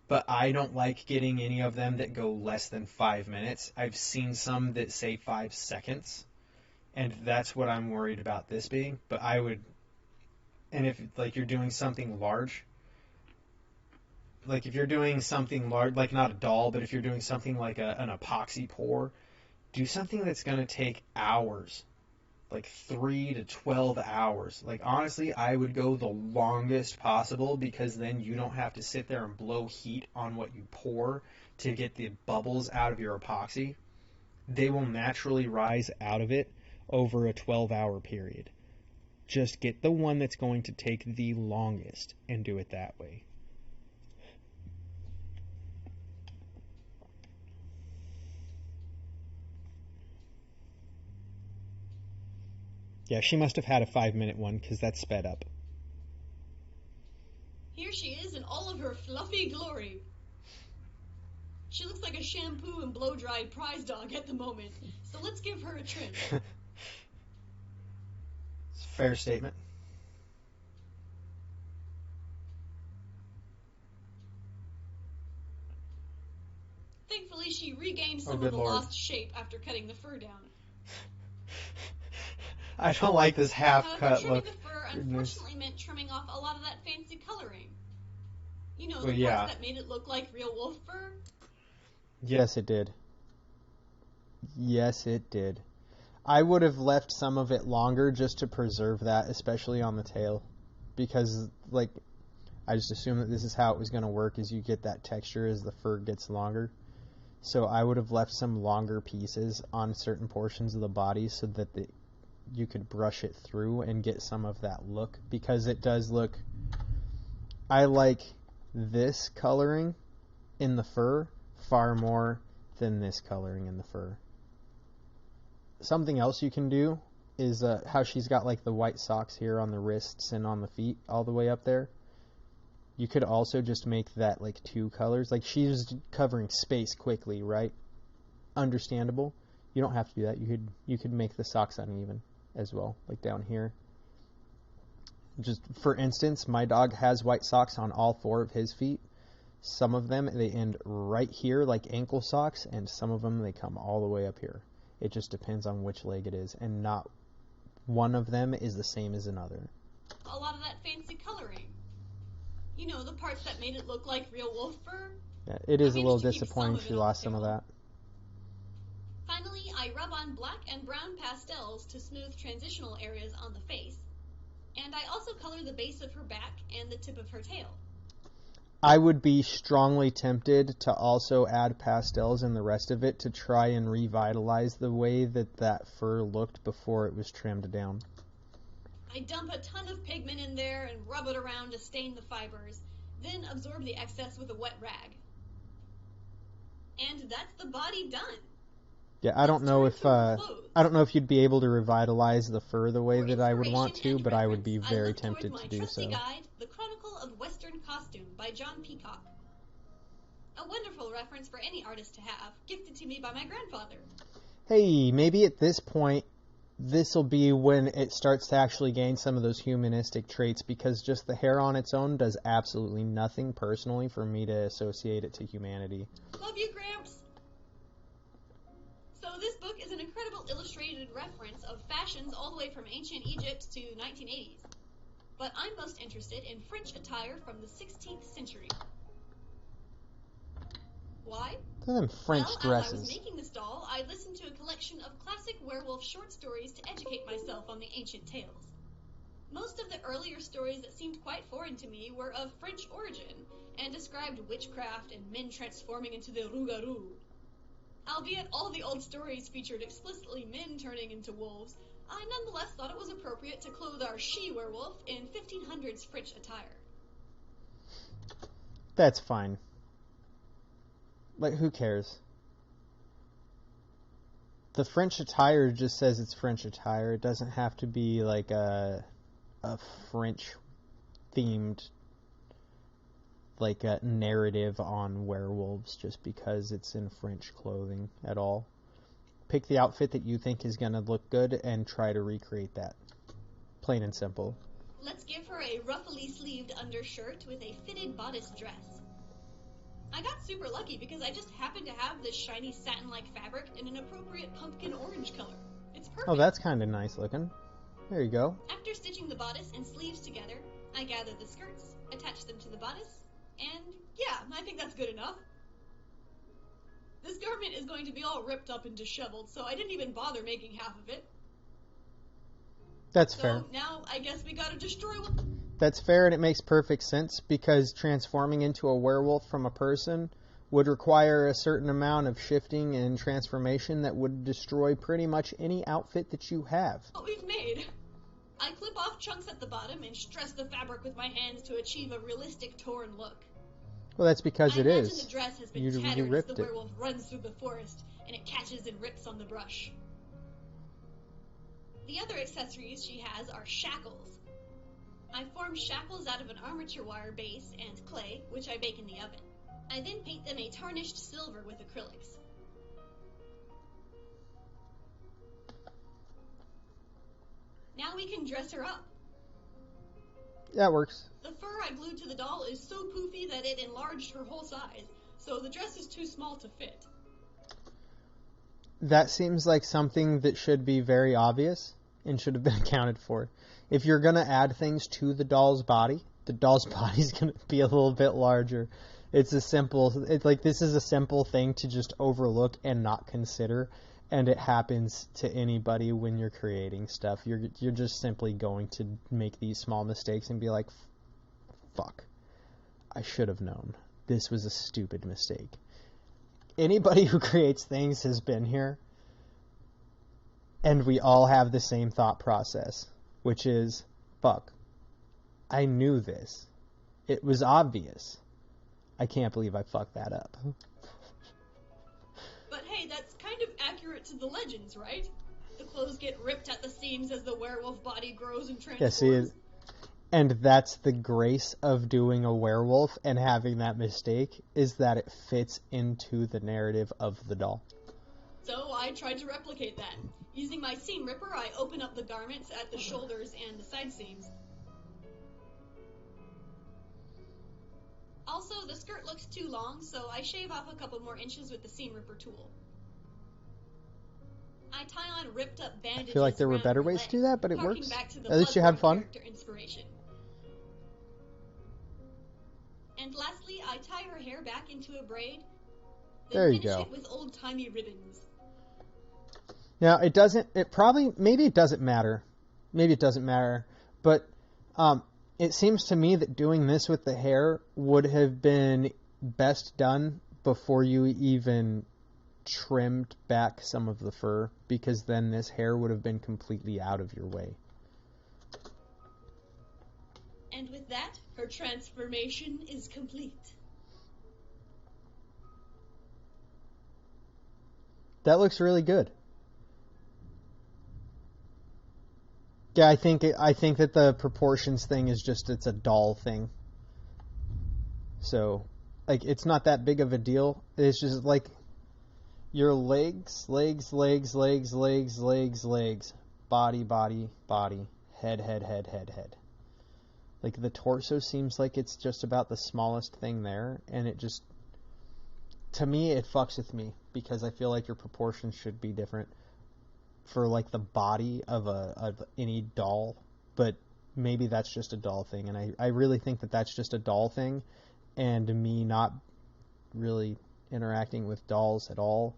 but I don't like getting any of them that go less than 5 minutes. I've seen some that say 5 seconds, and that's what I'm worried about this being. But I would, and if, like, you're doing something large, like if you're doing something large, like not a doll, but if you're doing something like an epoxy pour, do something that's going to take hours, like 3 to 12 hours. Like, honestly, I would go the longest possible, because then you don't have to sit there and blow heat on what you pour to get the bubbles out of your epoxy. They will naturally rise out of it over a 12-hour period. Just get the one that's going to take the longest and do it that way. Yeah, she must have had a 5-minute one, because that's sped up. Here she is in all of her fluffy glory. She looks like a shampoo and blow-dried prize dog at the moment, so let's give her a trim. It's a fair statement. Thankfully, she regained some of good the Lord. lost shape after cutting the fur down. I don't like this However, half-cut trimming look. the fur Goodness. unfortunately meant trimming off a lot of that fancy coloring. You know, Well, the yeah. parts that made it look like real wolf fur? Yes, it did. Yes, it did. I would have left some of it longer just to preserve that, especially on the tail. Because, like, I just assume that this is how it was going to work, is you get that texture as the fur gets longer. So I would have left some longer pieces on certain portions of the body so that you could brush it through and get some of that look. Because it does look... I like this coloring in the fur far more than this coloring in the fur. Something else you can do is how she's got like the white socks here on the wrists and on the feet all the way up there. You could also just make that like 2 colors. Like, she's covering space quickly, right? Understandable. You don't have to do that. You could make the socks uneven as well, like down here. Just for instance, my dog has white socks on all 4 of his feet. Some of them, they end right here like ankle socks, and some of them, they come all the way up here. It just depends on which leg it is, and not one of them is the same as another. A lot of that fancy coloring. You know, the parts that made it look like real wolf fur? Yeah, it is a little managed to keep disappointing some of she it on lost the some of tail. that. Finally, I rub on black and brown pastels to smooth transitional areas on the face. And I also color the base of her back and the tip of her tail. I would be strongly tempted to also add pastels in the rest of it to try and revitalize the way that fur looked before it was trimmed down. I dump a ton of pigment in there and rub it around to stain the fibers, then absorb the excess with a wet rag. And that's the body done. Yeah, I don't know Let's if turn to her clothes. I don't know if you'd be able to revitalize the fur the way For that I would want inspiration to, and but I would be reference, I very look towards tempted my to do trusty so. guide, The Chronicle of Western Costume by John Peacock. A wonderful reference for any artist to have, gifted to me by my grandfather. Hey, maybe at this point, this will be when it starts to actually gain some of those humanistic traits, because just the hair on its own does absolutely nothing personally for me to associate it to humanity. Love you, Gramps! So this book is an incredible illustrated reference of fashions all the way from ancient Egypt to 1980s. But I'm most interested in French attire from the 16th century. Why? They're them French Well, dresses. as I was making this doll, I listened to a collection of classic werewolf short stories to educate myself on the ancient tales. Most of the earlier stories that seemed quite foreign to me were of French origin and described witchcraft and men transforming into the rougarou. Albeit all the old stories featured explicitly men turning into wolves, I nonetheless thought it was appropriate to clothe our she-werewolf in 1500s French attire. That's fine. Like, who cares? The French attire just says it's French attire. It doesn't have to be like a French-themed like a narrative on werewolves just because it's in French clothing at all. Pick the outfit that you think is going to look good and try to recreate that. Plain and simple. Let's give her a ruffly sleeved undershirt with a fitted bodice dress. I got super lucky because I just happened to have this shiny satin-like fabric in an appropriate pumpkin orange color. It's perfect. Oh, that's kind of nice looking. There you go. After stitching the bodice and sleeves together, I gathered the skirts, attached them to the bodice, and yeah, I think that's good enough. This garment is going to be all ripped up and disheveled, so I didn't even bother making half of it. That's So fair. now I guess we gotta destroy That's fair, and it makes perfect sense because transforming into a werewolf from a person would require a certain amount of shifting and transformation that would destroy pretty much any outfit that you have. what we've made. I clip off chunks at the bottom and stress the fabric with my hands to achieve a realistic torn look. Well, that's because I it imagine is. the dress has been You tattered as ripped the it. werewolf runs through the forest, and it catches and rips on the brush. The other accessories she has are shackles. I form shackles out of an armature wire base and clay, which I bake in the oven. I then paint them a tarnished silver with acrylics. Now we can dress her up. That works. The fur I glued to the doll is so poofy that it enlarged her whole size, so the dress is too small to fit. That seems like something that should be very obvious and should have been accounted for. If you're going to add things to the doll's body is going to be a little bit larger. This is a simple thing to just overlook and not consider, and it happens to anybody when you're creating stuff. You're just simply going to make these small mistakes and be like, fuck, I should have known. This was a stupid mistake. Anybody who creates things has been here, and we all have the same thought process, which is, fuck, I knew this. It was obvious. I can't believe I fucked that up. But hey, that's kind of accurate to the legends, right? The clothes get ripped at the seams as the werewolf body grows and transforms. Yeah, see, and that's the grace of doing a werewolf and having that mistake, is that it fits into the narrative of the doll. So I tried to replicate that. Using my seam ripper, I open up the garments at the shoulders and the side seams. Also, the skirt looks too long, so I shave off a couple more inches with the seam ripper tool. I tie on ripped up bandages. I feel like there were around better her ways to do that, but it harking works. back to the At least you had Bloodborne fun. character inspiration. And lastly, I tie her hair back into a braid. Then There you finish go. it with old-timey ribbons. Now, maybe it doesn't matter. Maybe it doesn't matter. But it seems to me that doing this with the hair would have been best done before you even trimmed back some of the fur, because then this hair would have been completely out of your way. And with that, her transformation is complete. That looks really good. Yeah, I think that the proportions thing is just, it's a doll thing. So, like, it's not that big of a deal. It's just like your legs, body, head. Like, the torso seems like it's just about the smallest thing there, and it just, to me, it fucks with me, because I feel like your proportions should be different for, like, the body of any doll, but maybe that's just a doll thing, and I really think that that's just a doll thing, and me not really interacting with dolls at all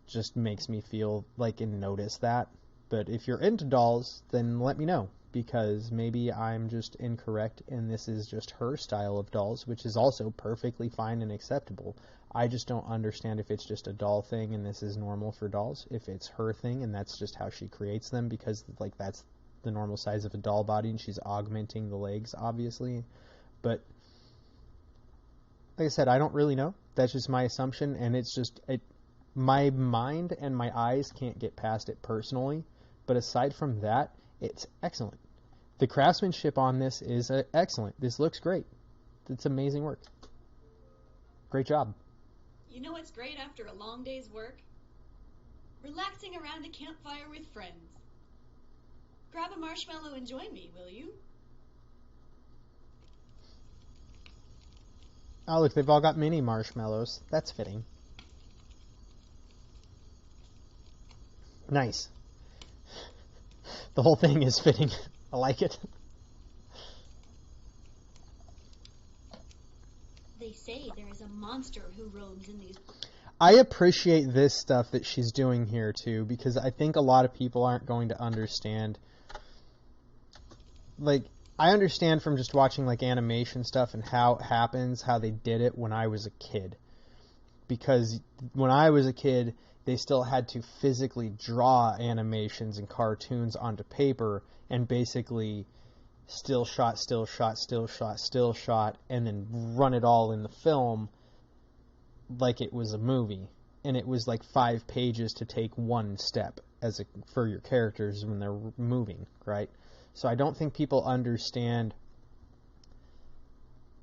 just makes me feel like and notice that. But if you're into dolls, then let me know, because maybe I'm just incorrect and this is just her style of dolls, which is also perfectly fine and acceptable. I just don't understand if it's just a doll thing and this is normal for dolls, if it's her thing and that's just how she creates them, because like that's the normal size of a doll body and she's augmenting the legs, obviously. But like I said, I don't really know. That's just my assumption, and it's just my mind and my eyes can't get past it personally. But aside from that, it's excellent. The craftsmanship on this is excellent. This looks great. It's amazing work. Great job. You know what's great after a long day's work? Relaxing around a campfire with friends. Grab a marshmallow and join me, will you? Oh, look, they've all got mini marshmallows. That's fitting. Nice. The whole thing is fitting. I like it. They say there is a monster who roams in these... I appreciate this stuff that she's doing here too, because I think a lot of people aren't going to understand. Like, I understand from just watching like animation stuff and how it happens, how they did it when I was a kid. Because when I was a kid, they still had to physically draw animations and cartoons onto paper and basically still shot, still shot, still shot, still shot, and then run it all in the film like it was a movie. And it was like 5 pages to take one step for your characters when they're moving, right? So I don't think people understand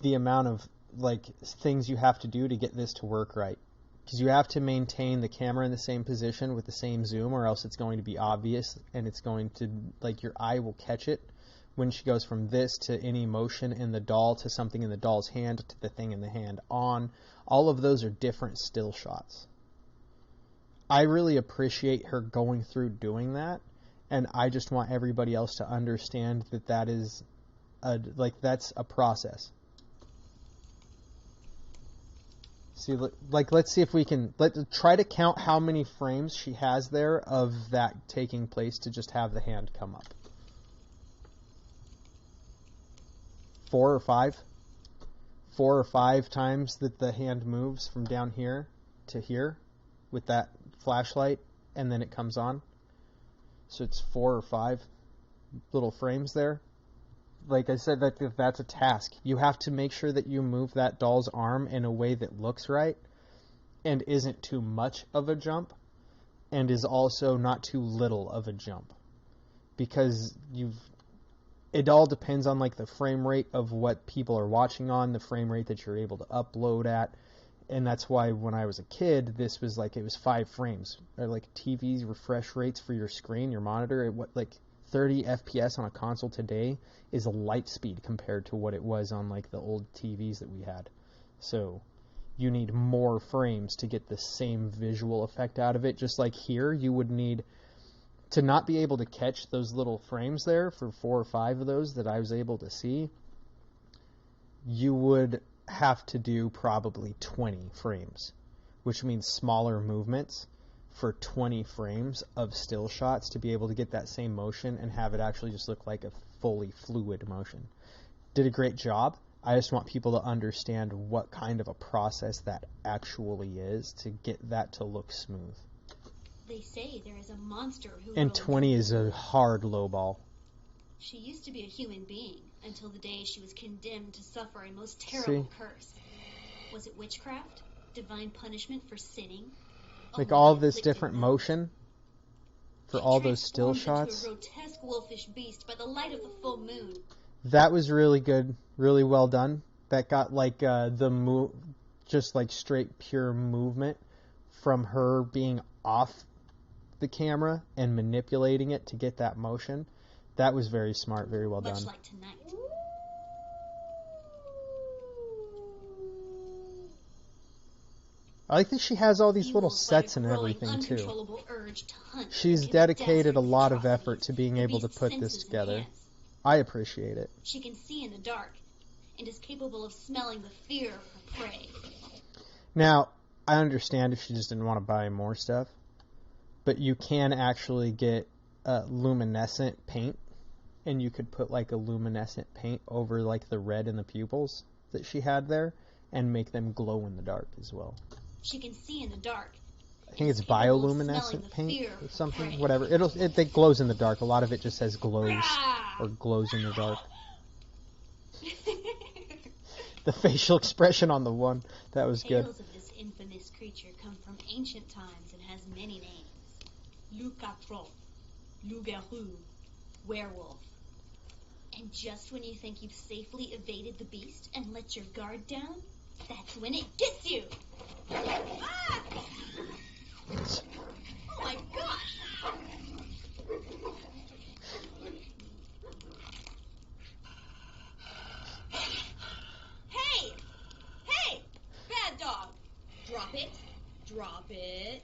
the amount of like things you have to do to get this to work right. Because you have to maintain the camera in the same position with the same zoom, or else it's going to be obvious, and it's going to, like, your eye will catch it when she goes from this to any motion in the doll to something in the doll's hand to the thing in the hand on. All of those are different still shots. I really appreciate her going through doing that, and I just want everybody else to understand that that is that's a process. See, like, let's see if we can try to count how many frames she has there of that taking place to just have the hand come up. 4 or 5? 4 or 5 times that the hand moves from down here to here with that flashlight, and then it comes on. So it's 4 or 5 little frames there. Like I said, that's a task. You have to make sure that you move that doll's arm in a way that looks right and isn't too much of a jump and is also not too little of a jump. Because it all depends on like the frame rate of what people are watching on, the frame rate that you're able to upload at. And that's why when I was a kid, this was like, it was 5 frames. Or like TV's refresh rates for your screen, your monitor, like 30 FPS on a console today is a light speed compared to what it was on like the old TVs that we had. So you need more frames to get the same visual effect out of it. Just like here, you would need to not be able to catch those little frames there for 4 or 5 of those that I was able to see. You would have to do probably 20 frames, which means smaller movements for 20 frames of still shots to be able to get that same motion and have it actually just look like a fully fluid motion. Did a great job. I just want people to understand what kind of a process that actually is to get that to look smooth. They say there is a monster who... And 20 is a hard low ball. She used to be a human being until the day she was condemned to suffer a most terrible curse. Was it witchcraft? Divine punishment for sinning? Like all this different motion for all those still shots. Into a grotesque wolfish beast by the light of the full moon. That was really good, really well done. That got like just like straight pure movement from her being off the camera and manipulating it to get that motion. That was very smart, very well done. Much like tonight. I like that she has all these little sets and everything too. She's dedicated a lot of effort to being able to put this together. I appreciate it. She can see in the dark and is capable of smelling the fear of her prey. Now, I understand if she just didn't want to buy more stuff, but you can actually get luminescent paint, and you could put like a luminescent paint over like the red in the pupils that she had there and make them glow in the dark as well. She can see in the dark. I think it's bioluminescent paint or something. Whatever. It glows in the dark. A lot of it just says glows or glows in the dark. The facial expression on the one. That was good. Tales of this infamous creature come from ancient times and has many names. Loup-garou, loup-garou, werewolf. And just when you think you've safely evaded the beast and let your guard down, that's when it gets you! Ah! Oh my gosh! Hey! Hey! Bad dog! Drop it! Drop it!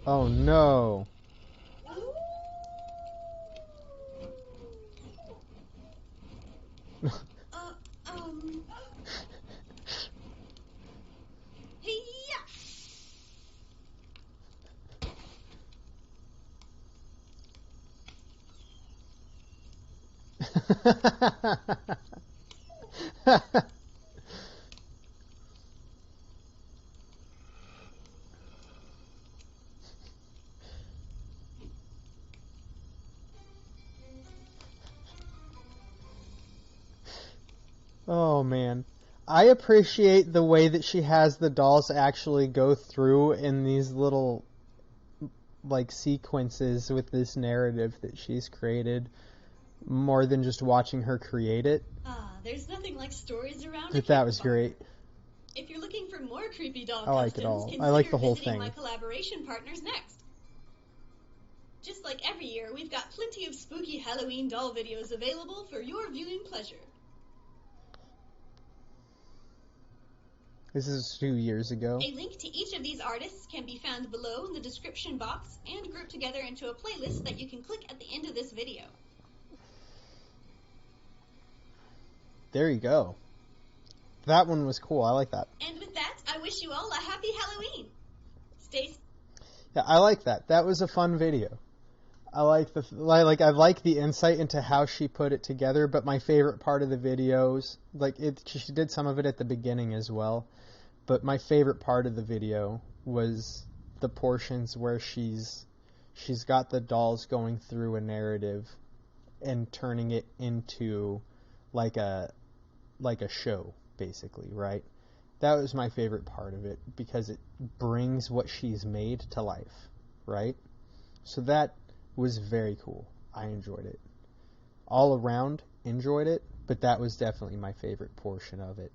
Oh no! Oh man. I appreciate the way that she has the dolls actually go through in these little like sequences with this narrative that she's created more than just watching her create it. There's nothing like stories around But a that was campfire. great. If you're looking for more creepy doll I like customs, it all. consider I like the whole visiting thing. my collaboration partners next. Just like every year, we've got plenty of spooky Halloween doll videos available for your viewing pleasure. This is 2 years ago. A link to each of these artists can be found below in the description box and grouped together into a playlist that you can click at the end of this video. There you go. That one was cool. I like that. And with that, I wish you all a happy Halloween. Stay Yeah, I like that. That was a fun video. I like I like the insight into how she put it together, but my favorite part of the videos, she did some of it at the beginning as well, but my favorite part of the video was the portions where she's got the dolls going through a narrative and turning it into like a show, basically, right? That was my favorite part of it because it brings what she's made to life, right? So that was very cool. I enjoyed it. All around, enjoyed it, but that was definitely my favorite portion of it.